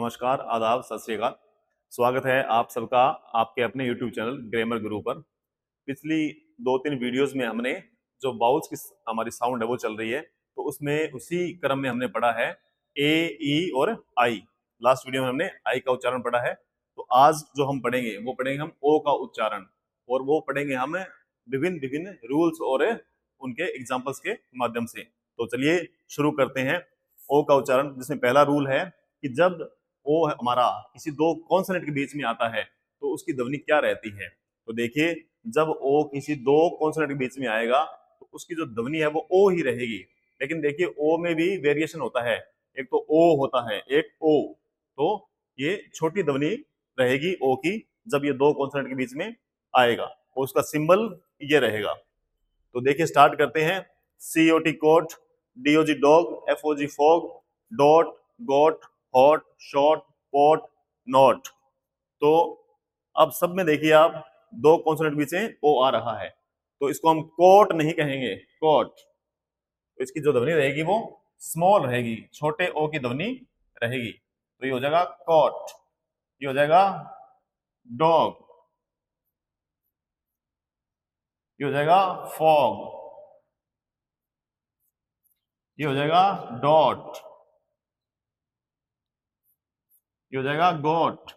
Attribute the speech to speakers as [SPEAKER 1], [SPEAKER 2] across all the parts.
[SPEAKER 1] नमस्कार, आदाब, सत श्री अकाल। स्वागत है आप सबका आपके अपने YouTube चैनल ग्रामर गुरु पर। पिछली 2-3 वीडियोस में हमने जो बाउल्स की हमारी साउंड है वो चल रही है, तो उसमें उसी क्रम में हमने पढ़ा है ए, ई और आई। लास्ट वीडियो में हमने आई का उच्चारण पढ़ा है। तो आज जो हम पढ़ेंगे वो पढ़ेंगे हम ओ का उच्चारण, और वो पढ़ेंगे हम विभिन्न विभिन्न रूल्स और उनके एग्जाम्पल्स के माध्यम से। तो चलिए शुरू करते हैं। ओ का उच्चारण, जिसमें पहला रूल है कि जब ओ हमारा किसी दो कॉन्सोनेंट के बीच में आता है तो उसकी ध्वनि क्या रहती है। तो देखिए, जब ओ किसी दो कॉन्सोनेंट के बीच में आएगा तो उसकी जो ध्वनि है वो ओ ही रहेगी। लेकिन देखिए, ओ में भी वेरिएशन होता है। एक तो ओ होता है, एक ओ। तो ये छोटी ध्वनि रहेगी ओ की जब ये दो कॉन्सोनेंट के बीच में आएगा, और उसका सिंबल ये रहेगा। तो देखिए, स्टार्ट करते हैं। COT cot, DOG dog, FOG fog, dot, got, hot, short, pot, not. तो अब सब में देखिए आप, दो कॉन्सोनेंट बीच में ओ आ रहा है, तो इसको हम कोट नहीं कहेंगे, कोट। तो इसकी जो ध्वनि रहेगी वो स्मॉल रहेगी, छोटे ओ की ध्वनि रहेगी। तो ये हो जाएगा कोट, ये हो जाएगा डॉग, ये हो जाएगा फॉग, ये हो जाएगा डॉट, ये हो जाएगा गोट।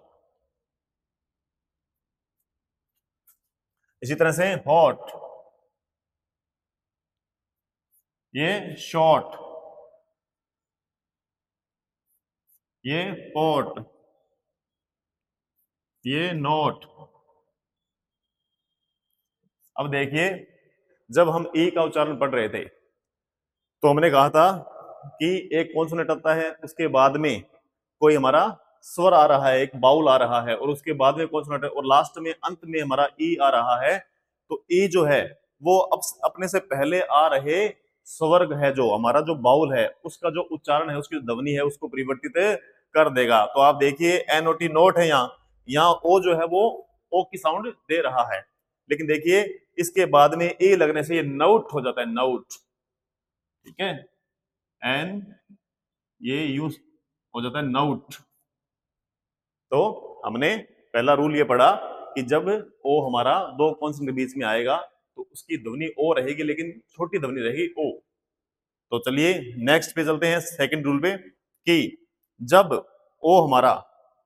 [SPEAKER 1] इसी तरह से हॉट, ये शॉर्ट, ये पोट, ये नोट। अब देखिए, जब हम ई का उच्चारण पढ़ रहे थे तो हमने कहा था कि एक कॉन्सोनेंट आता है, उसके बाद में कोई हमारा स्वर आ रहा है, एक बाउल आ रहा है, और उसके बाद में कॉन्सोनेंट है, और लास्ट में अंत में हमारा ई आ रहा है। तो ई जो है वो अब अपने से पहले आ रहे स्वर्ग है, जो हमारा जो बाउल है उसका जो उच्चारण है, उसकी जो ध्वनि है उसको परिवर्तित कर देगा। तो आप देखिए, NOT नोट है, यहाँ ओ जो है वो ओ की साउंड दे रहा है। लेकिन देखिए, इसके बाद में ए लगने से ये नाउट हो जाता है, नाउट। ठीक है, एन ये यूज हो जाता है, नाउट। तो हमने पहला रूल ये पढ़ा कि जब ओ हमारा दो कॉन्सोनेंट के बीच में आएगा तो उसकी ध्वनि ओ रहेगी, लेकिन छोटी ध्वनि रहेगी ओ। तो चलिए नेक्स्ट पे चलते हैं, सेकंड रूल पे, कि जब ओ हमारा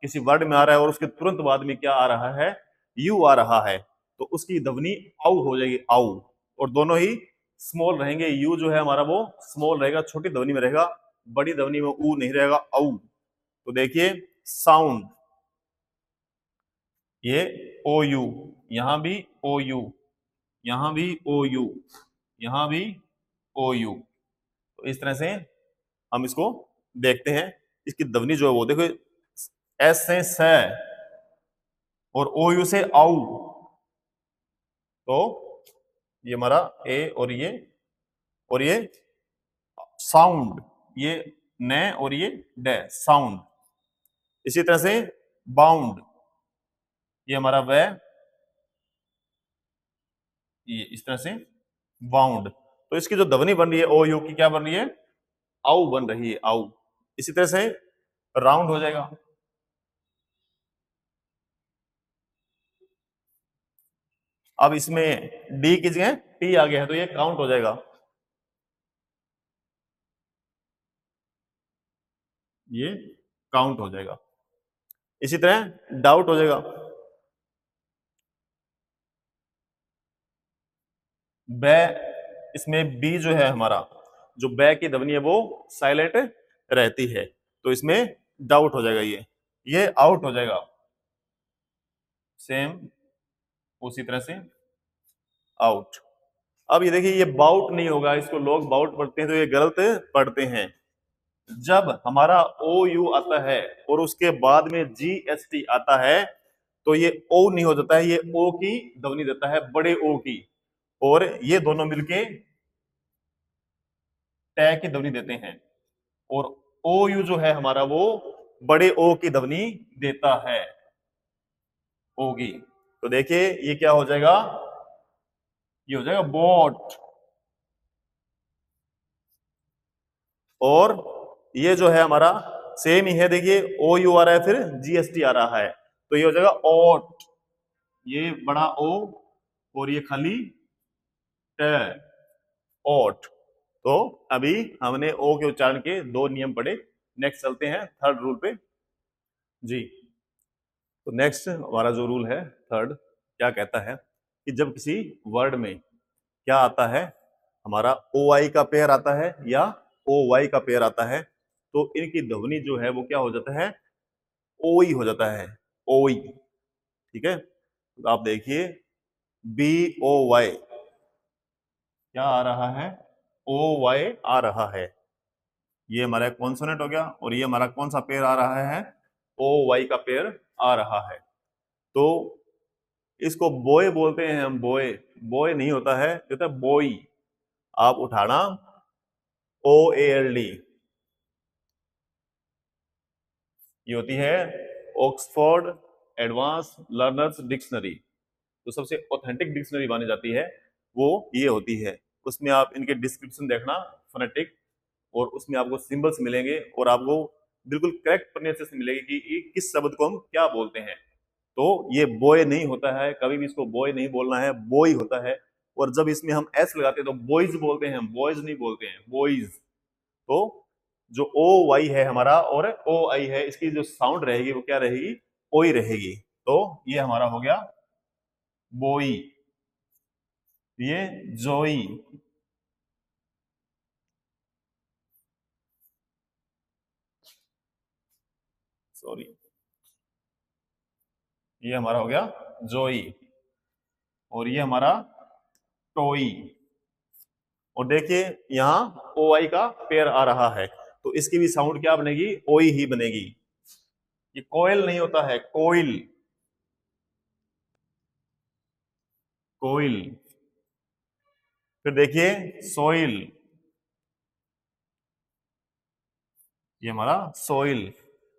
[SPEAKER 1] किसी वर्ड में आ रहा है और उसके तुरंत बाद में क्या आ रहा है, यू आ रहा है, तो उसकी ध्वनि आउ हो जाएगी, आउ। और दोनों ही स्मॉल रहेंगे। यू जो है हमारा वो स्मॉल रहेगा, छोटी ध्वनि में रहेगा, बड़ी ध्वनि में ऊ नहीं रहेगा, आउ। तो देखिए, साउंड, ये ओ यू, यहां भी ओ यू, यहां भी ओ यू, यहां भी ओ यू। तो इस तरह से हम इसको देखते हैं। इसकी ध्वनि जो है वो देखो, एस से स और ओ यू से आउ। तो ये हमारा ए, और ये साउंड, ये न और ये ड, साउंड। इसी तरह से बाउंड, ये हमारा व, ये इस तरह से बाउंड। तो इसकी जो ध्वनि बन रही है ओ यू की, क्या बन रही है, आउ बन रही है, आउ। इसी तरह से राउंड हो जाएगा, अब इसमें डी की जगह टी आ गया है तो ये काउंट हो जाएगा, ये काउंट हो जाएगा। इसी तरह डाउट हो जाएगा, बै, इसमें बी जो है हमारा, जो बै की ध्वनि है वो साइलेंट रहती है, तो इसमें डाउट हो जाएगा, ये आउट हो जाएगा। सेम उसी तरह से आउट। अब ये देखिए, ये बाउट नहीं होगा, इसको लोग बाउट पढ़ते हैं तो ये गलत पढ़ते हैं। जब हमारा ओ यू आता है और उसके बाद में GST आता है तो ये ओ नहीं हो जाता है, ये ओ की ध्वनि देता है, बड़े ओ की, और ये दोनों मिलके ट की ध्वनि देते हैं, और ओ यू जो है हमारा वो बड़े ओ की ध्वनि देता है, ओगी। तो देखिए, ये क्या हो जाएगा, ये हो जाएगा बोट। और ये जो है हमारा सेम ही है, देखिए ओ यू आ रहा है, फिर जीएसटी आ रहा है, तो ये हो जाएगा ओट, ये बड़ा ओ और ये खाली ट, ओट। तो अभी हमने ओ के उच्चारण के 2 नियम पढ़े। नेक्स्ट चलते हैं थर्ड रूल पे जी। तो नेक्स्ट हमारा जो रूल है थर्ड, क्या कहता है कि जब किसी वर्ड में क्या आता है, हमारा ओ आई का पेयर आता है या ओ वाई का पेयर आता है, तो इनकी ध्वनि जो है वो क्या हो जाता है, ओई हो जाता है, ओई। ठीक है, तो आप देखिए बी ओ वाई क्या आ रहा है, ओ वाई आ रहा है, ये हमारा कॉन्सोनेंट हो गया, और ये हमारा कौन सा पेयर आ रहा है, ओ वाई का पेयर आ रहा है। तो इसको बॉय बोलते हैं हम, बॉय, बॉय नहीं होता है, ये होता है बॉय। आप उठाना ओ ए एल डी, ये होती है ऑक्सफोर्ड एडवांस लर्नर्स डिक्शनरी, जो सबसे ऑथेंटिक डिक्शनरी मानी जाती है वो ये होती है। उसमें आप इनके डिस्क्रिप्शन देखना फोनेटिक, और उसमें आपको सिंबल्स मिलेंगे और आपको बिल्कुल करेक्ट प्रोनाउंसिएशन से मिलेगी कि ये किस शब्द को हम क्या बोलते हैं। तो ये बॉय नहीं होता है, कभी भी इसको बॉय नहीं बोलना है, बॉय होता है। और जब इसमें हम एस लगाते हैं तो बॉयज बोलते हैं, बॉयज नहीं बोलते हैं, बॉयज। तो जो ओ वाई है हमारा और ओ आई है, इसकी जो साउंड रहेगी वो क्या रहेगी, ओई रहेगी। तो ये हमारा हो गया बोई, ये जोई, सॉरी, ये हमारा हो गया जोई, और ये हमारा टोई। और देखिए यहाँ ओ आई का पेयर आ रहा है, तो इसकी भी साउंड क्या बनेगी, ओई ही बनेगी। ये कोयल नहीं होता है, कोयल, कोयल। फिर देखिए सोइल, ये हमारा सोइल।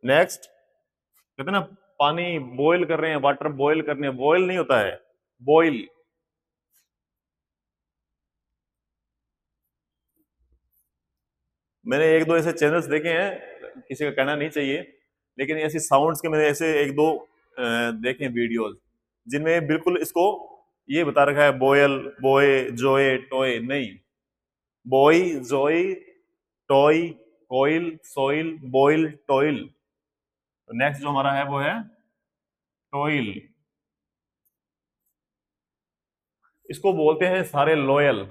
[SPEAKER 1] नेक्स्ट कहते हैं ना पानी बॉईल कर रहे हैं, वाटर बॉईल करने, बॉईल नहीं होता है, बॉईल। मैंने एक दो ऐसे चैनल्स देखे हैं, किसी का कहना नहीं चाहिए, लेकिन ऐसी साउंड्स के मैंने ऐसे एक दो देखे वीडियोस, जिनमें बिल्कुल इसको ये बता रखा है बॉयल, बॉय, जोए, टॉय, नहीं, बॉय, जोई, टॉय, कोयल, सोइल, बॉयल, टॉयल। तो नेक्स्ट जो हमारा है वो है टॉयल। इसको बोलते हैं सारे लॉयल।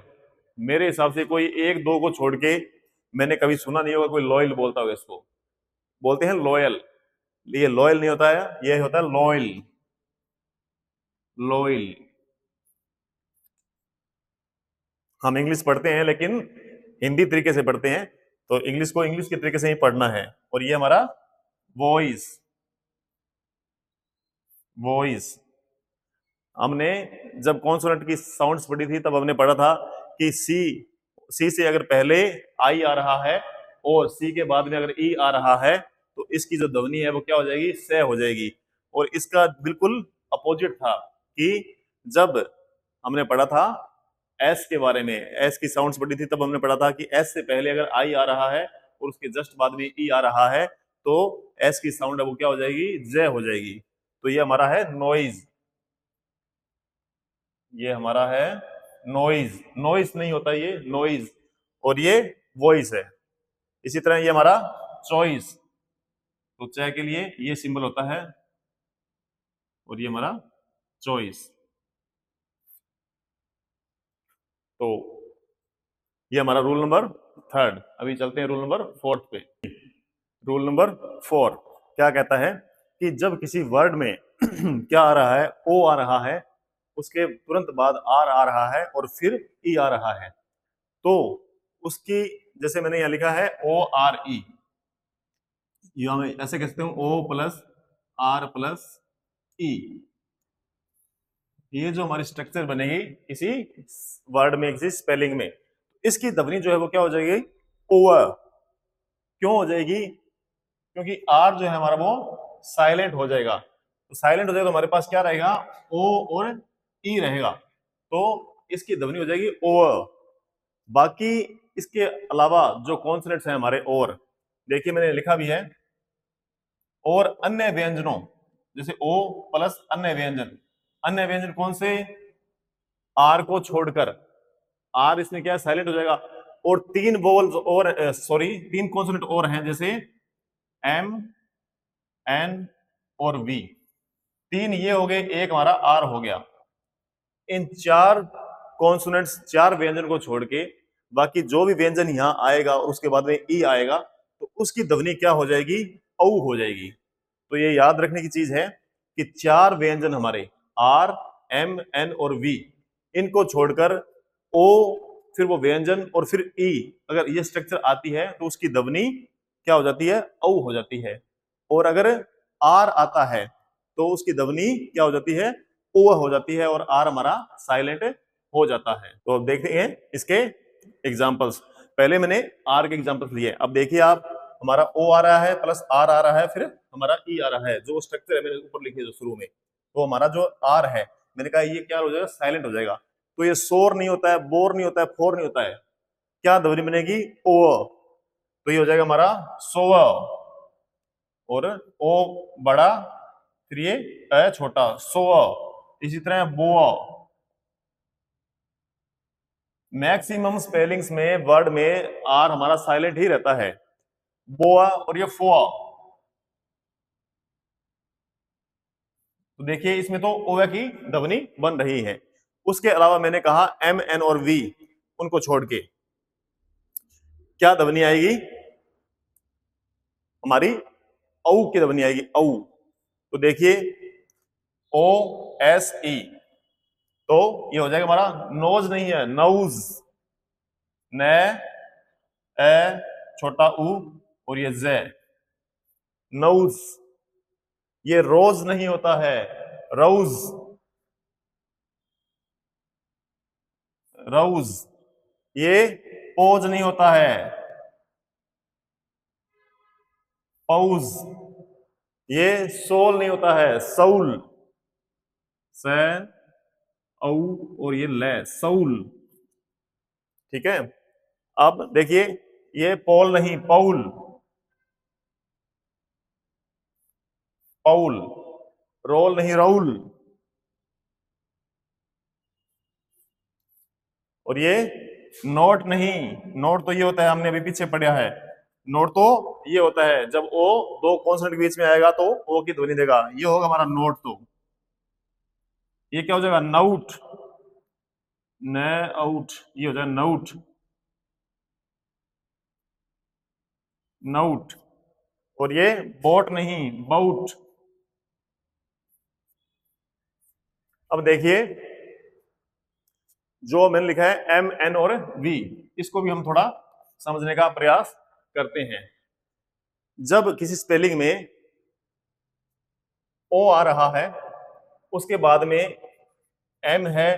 [SPEAKER 1] मेरे हिसाब से कोई एक दो को छोड़ के मैंने कभी सुना नहीं होगा कोई लॉयल बोलता होगा इसको, बोलते हैं लॉयल। ये लॉयल नहीं होता है, ये होता है लॉयल, लॉयल। हम इंग्लिश पढ़ते हैं लेकिन हिंदी तरीके से पढ़ते हैं, तो इंग्लिश को इंग्लिश के तरीके से ही पढ़ना है। और ये हमारा वॉइस, वॉइस। हमने जब कॉन्सोनेंट की साउंड्स पढ़ी थी तब हमने पढ़ा था कि सी, सी से अगर पहले आई आ रहा है और सी के बाद में अगर ई आ रहा है, तो इसकी जो ध्वनि है वो क्या हो जाएगी, से हो जाएगी। और इसका बिल्कुल अपोजिट था कि जब हमने पढ़ा था एस के बारे में, एस की साउंड्स पढ़ी थी तब हमने पढ़ा था कि एस से पहले अगर आई आ रहा है और उसके जस्ट बाद में ई आ रहा है, तो एस की साउंड है वो क्या हो जाएगी, जे हो जाएगी। तो ये हमारा है नॉइज, ये हमारा है नॉइज, नॉइज नहीं होता ये नॉइज। और ये वॉइस है। इसी तरह ये हमारा चॉइस, तो च के लिए ये सिंबल होता है, और ये हमारा चॉइस। तो ये हमारा रूल नंबर थर्ड। अभी चलते हैं रूल नंबर फोर्थ पे। रूल नंबर 4 क्या कहता है कि जब किसी वर्ड में क्या आ रहा है, ओ आ रहा है, उसके तुरंत बाद आर आ रहा है और फिर ई आ रहा है, तो उसकी, जैसे मैंने यहां लिखा है ओ आर ई, या मैं ऐसे कह सकते हूं ओ प्लस आर प्लस ई। ये जो हमारी स्ट्रक्चर बनेगी किसी वर्ड में, किसी स्पेलिंग में, इसकी ध्वनि जो है वो क्या हो जाएगी, ओवर। क्यों हो जाएगी, क्योंकि आर जो है हमारा वो साइलेंट हो जाएगा। तो साइलेंट हो जाएगा तो हमारे पास क्या रहेगा, ओ और ई रहेगा, तो इसकी ध्वनि हो जाएगी ओवर। बाकी इसके अलावा जो कॉन्सोनेंट्स हैं हमारे, और देखिए मैंने लिखा भी है और अन्य व्यंजनों, जैसे ओ प्लस अन्य व्यंजन कौन से, आर को छोड़कर, आर इसमें क्या साइलेंट हो जाएगा, और तीन वोवल्स और सॉरी तीन कॉन्सोनेंट और हैं, जैसे एम, एन और वी, तीन ये हो गए, एक हमारा आर हो गया। इन चार कॉन्सोनेंट्स, चार व्यंजन को छोड़ के बाकी जो भी व्यंजन यहां आएगा और उसके बाद में ई आएगा, तो उसकी ध्वनि क्या हो जाएगी, औ हो जाएगी। तो ये याद रखने की चीज है कि चार व्यंजन हमारे आर, एम, एन और वी, इनको छोड़कर ओ, फिर वो व्यंजन और फिर ई, अगर ये स्ट्रक्चर आती है तो उसकी ध्वनि क्या हो जाती है, औ हो जाती है। और अगर आर आता है तो उसकी ध्वनि क्या हो जाती है, ओ हो जाती है, और आर हमारा साइलेंट हो जाता है। तो अब देखते हैं इसके एग्जांपल्स। पहले मैंने आर के एग्जांपल्स लिए, अब देखिए आप, हमारा ओ आ रहा है प्लस आर आ रहा है, फिर हमारा ई आ रहा है, जो स्ट्रक्चर है मैंने ऊपर लिखे जो शुरू में, तो हमारा जो आर है, मैंने कहा ये क्या हो जाएगा, साइलेंट हो जाएगा। तो ये शोर नहीं होता है, बोर नहीं होता है, फोर नहीं होता है, क्या ध्वनि बनेगी, ओ। तो ये हो जाएगा हमारा सोव, और ओ बड़ा, फिर ये अ छोटा, सोव। इसी तरह बो, मैक्सिमम स्पेलिंग्स में वर्ड में आर हमारा साइलेंट ही रहता है, बोआ और ये फोआ। तो देखिए इसमें तो ओवा की ध्वनि बन रही है। उसके अलावा मैंने कहा एम, एन और वी, उनको छोड़ के क्या ध्वनि आएगी, हमारी औ की ध्वनि आएगी, औ। तो देखिए ओ एस ई, तो ये हो जाएगा हमारा नोज नहीं है, नौज, न ए छोटा ऊ और ये जे, नौज। ये रोज नहीं होता है, रोज, रोज। ये पोज नहीं होता है, पौज। ये सोल नहीं होता है, सौल, से औ और ये ले, सौल। ठीक है, अब देखिए ये पोल नहीं, पौल, पौल। रोल नहीं, राउल। और ये नोट नहीं, नोट तो ये होता है, हमने अभी पीछे पढ़ा है, नोट तो ये होता है जब ओ दो कॉन्सोनेंट के बीच में आएगा तो ओ की ध्वनि देगा, ये होगा हमारा नोट। तो ये क्या हो जाएगा, नाउट, न आउट, ये हो जाएगा नाउट, नाउट। और ये बोट नहीं, बाउट। अब देखिए जो मैंने लिखा है एम, एन और वी, इसको भी हम थोड़ा समझने का प्रयास करते हैं। जब किसी स्पेलिंग में ओ आ रहा है, उसके बाद में एम है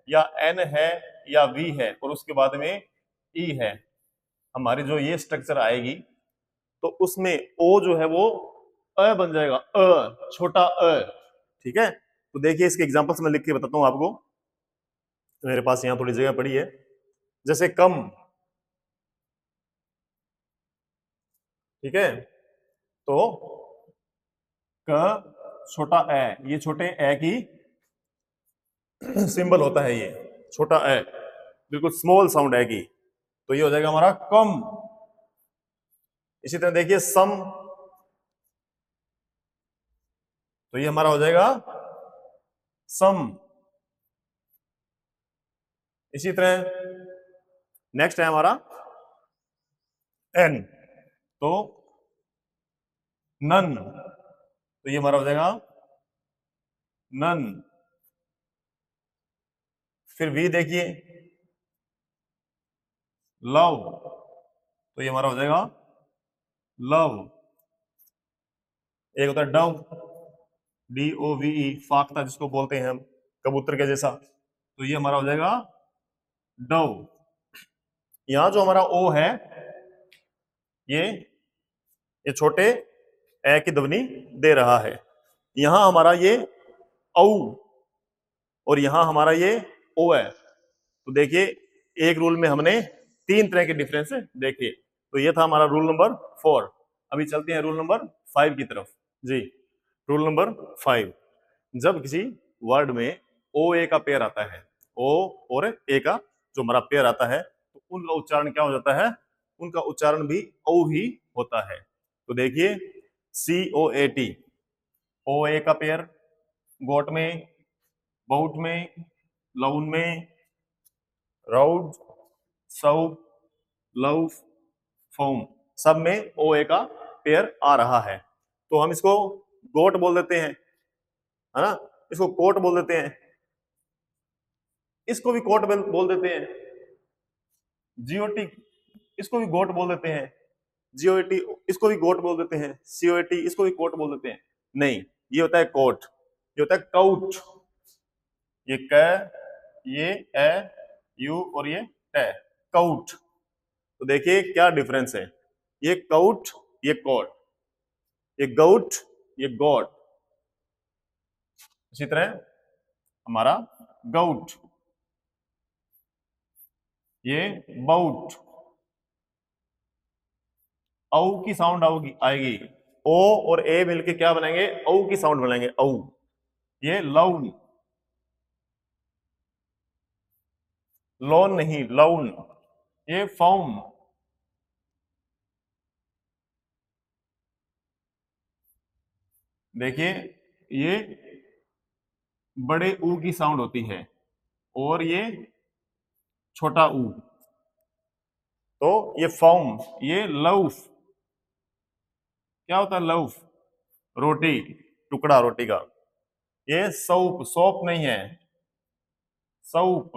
[SPEAKER 1] या एन है या वी है, और उसके बाद में ई है, हमारी जो ये स्ट्रक्चर आएगी, तो उसमें ओ जो है वो अ बन जाएगा, अ, छोटा अ। ठीक है, तो देखिए इसके एग्जांपल्स मैं लिख के बताता हूं आपको, तो मेरे पास यहां थोड़ी जगह पड़ी है। जैसे कम, ठीक है, तो क छोटा ए, ये छोटे ए की सिंबल होता है, ये छोटा ए, बिल्कुल स्मॉल साउंड है की, तो ये हो जाएगा हमारा कम। इसी तरह देखिए सम, तो ये हमारा हो जाएगा सम। इसी तरह नेक्स्ट है हमारा एन, तो नन, तो ये हमारा हो जाएगा नन। फिर वी देखिए, लव, तो ये हमारा हो जाएगा लव। एक होता है dove, D O V E, फाख्ता जिसको बोलते हैं हम, कबूतर के जैसा, तो ये हमारा हो जाएगा डव। यहां जो हमारा ओ है, ये छोटे ए की ध्वनि दे रहा है, यहां हमारा ये औ, और यहां हमारा ये ओ है। तो देखिए एक रूल में हमने तीन तरह के डिफरेंस देखे, तो ये था हमारा रूल नंबर 4। अभी चलते हैं रूल नंबर 5 की तरफ। जी। रूल नंबर 5, जब किसी वर्ड में ओ ए का पेयर आता है, ओ और ए का जो हमारा पेयर आता है, तो उनका उच्चारण क्या हो जाता है? उनका उच्चारण भी ओ ही होता है। तो देखिए, COAT, ओ ए का पेयर गोट में, बाउट में, लाउन में, राउड, सऊ, लव, फॉर्म, सब में ओ ए का पेयर आ रहा है। तो हम इसको गोट बोल देते हैं, है ना? इसको कोट बोल देते हैं, इसको भी कोट बोल देते हैं, जीओटी इसको भी गोट बोल देते हैं, जीओटी इसको भी गोट बोल देते हैं, सीओटी इसको भी कोट बोल देते हैं। नहीं, ये होता है कोट, ये होता है काउट। ये क, ये ए, यू और ये ट, काउट। तो देखिए क्या डिफरेंस है, ये काउट, ये कोट, ये गाउट, ये गॉड। इसी तरह हमारा गाउट, ये बाउट, औ की साउंड आएगी, ओ और ए मिलके क्या बनाएंगे? औ की साउंड बनाएंगे, औ। ये लाउन, लॉन नहीं, लाउन। ये फाउम, देखिए ये बड़े ऊ की साउंड होती है और ये छोटा ऊ, तो ये फाउम। ये लव, क्या होता है लव? रोटी, टुकड़ा रोटी का। ये सौप, सोप नहीं है, सौप।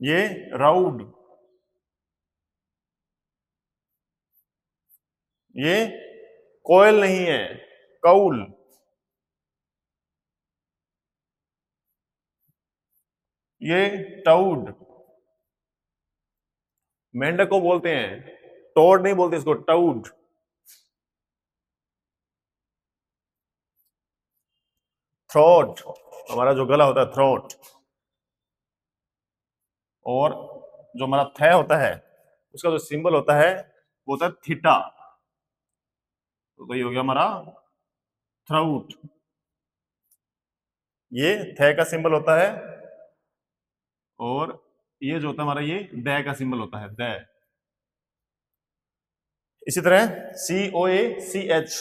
[SPEAKER 1] ये राउड, ये कोयल नहीं है, कौल। ये टाउड, मेंढक को बोलते हैं, टोड नहीं बोलते इसको, टाउड। थ्रोट, हमारा जो गला होता है, थ्रोट। और जो हमारा थ होता है, उसका जो सिंबल होता है वो होता है थीटा। तो ये हो गया हमारा थ्राउट। ये थ का सिंबल होता है, और ये जो होता है हमारा, ये द का सिंबल होता है, द। इसी तरह COACH,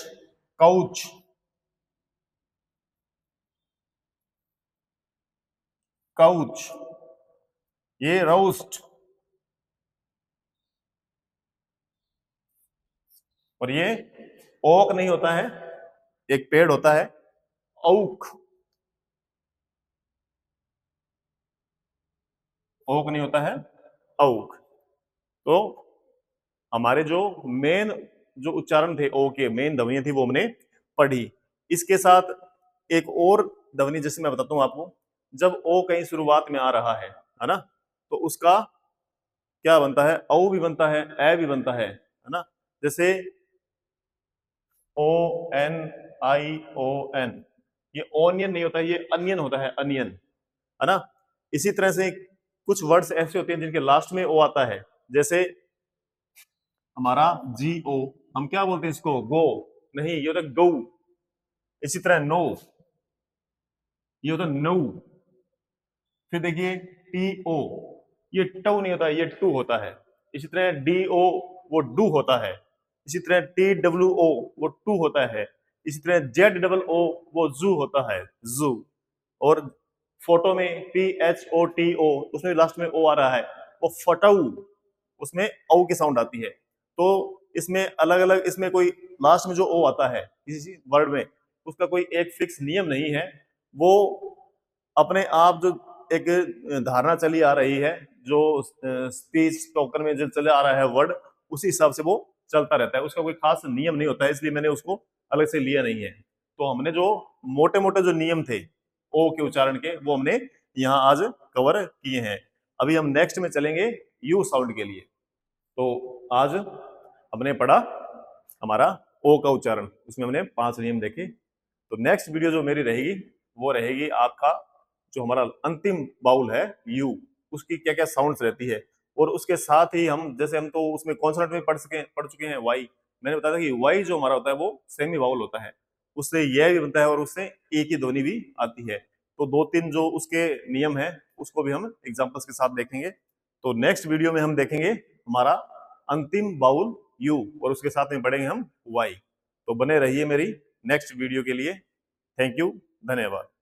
[SPEAKER 1] काउच, काउच। ये रोस्ट, और ये ओक नहीं होता है, एक पेड़ होता है, ओक। ओक नहीं होता है, ओक। तो हमारे जो मेन जो उच्चारण थे ओ के, मेन ध्वनियां थी, वो हमने पढ़ी। इसके साथ एक और ध्वनि जैसे मैं बताता हूं आपको, जब ओ कहीं शुरुआत में आ रहा है ना, तो उसका क्या बनता है? औ भी बनता है, ए भी बनता है ना? जैसे ONION, ये ओनियन नहीं होता है, ये अनियन होता है, अनियन, है ना? इसी तरह से कुछ वर्ड्स ऐसे होते हैं जिनके लास्ट में ओ आता है, जैसे हमारा GO, हम क्या बोलते हैं इसको? गो नहीं, ये होता है गौ। इसी तरह नो, ये होता है नो। फिर देखिए TO, ये टू नहीं होता है, ये टू होता है। इसी तरह DO, वो डू होता है। इसी तरह TWO, वो टू होता है। इसी तरह ZOO, वो जू होता है, जू। और फोटो में PHOTO, उसमें लास्ट में ओ आ रहा है, वो फटाऊ, उसमें औ की साउंड आती है। तो इसमें अलग अलग, इसमें कोई लास्ट में जो ओ आता है किसी वर्ड में, उसका कोई एक फिक्स नियम नहीं है। वो अपने आप जो एक धारणा चली आ रही है, जो स्पीच टोकन में जो चले आ रहा है वर्ड, उसी हिसाब से वो चलता रहता है, उसका कोई खास नियम नहीं होता है, इसलिए मैंने उसको अलग से लिया नहीं है। तो हमने जो मोटे मोटे जो नियम थे ओ के उच्चारण के, वो हमने यहाँ आज कवर किए हैं। अभी हम नेक्स्ट में चलेंगे यू साउंड के लिए। तो आज हमने पढ़ा हमारा ओ का उच्चारण, उसमें हमने 5 नियम देखे। तो नेक्स्ट वीडियो जो मेरी रहेगी, वो रहेगी आपका जो हमारा अंतिम बाउल है यू, उसकी क्या क्या साउंड्स रहती है। और उसके साथ ही हम, जैसे हम तो उसमें कॉन्सोनेंट में पढ़ चुके हैं वाई, मैंने बताया था कि वाई जो हमारा होता है वो सेमी वाउल होता है, उससे यह भी बनता है और उससे ए की ध्वनि भी आती है। तो दो तीन जो उसके नियम है उसको भी हम एग्जांपल्स के साथ देखेंगे। तो नेक्स्ट वीडियो में हम देखेंगे हमारा अंतिम बाउल यू और उसके साथ में पढ़ेंगे हम वाई। तो बने रहिए मेरी नेक्स्ट वीडियो के लिए। थैंक यू, धन्यवाद।